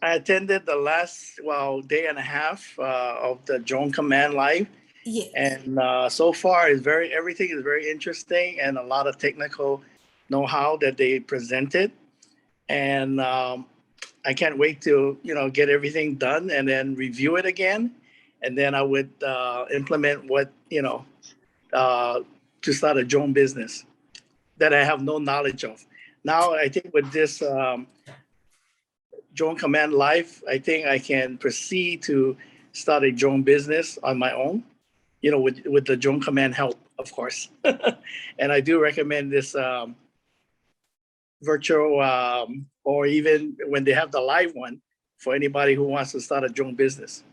I attended the last, day and a half of the Drone Command Live, Yes. and so far everything is very interesting and a lot of technical know-how that they presented, and I can't wait to get everything done and then review it again, and then I would implement what uh, to start a drone business that I have no knowledge of. Now I think with this Drone Command Life, I think I can proceed to start a drone business on my own, with the Drone Command help, of course. And I do recommend this virtual, or even when they have the live one, for anybody who wants to start a drone business.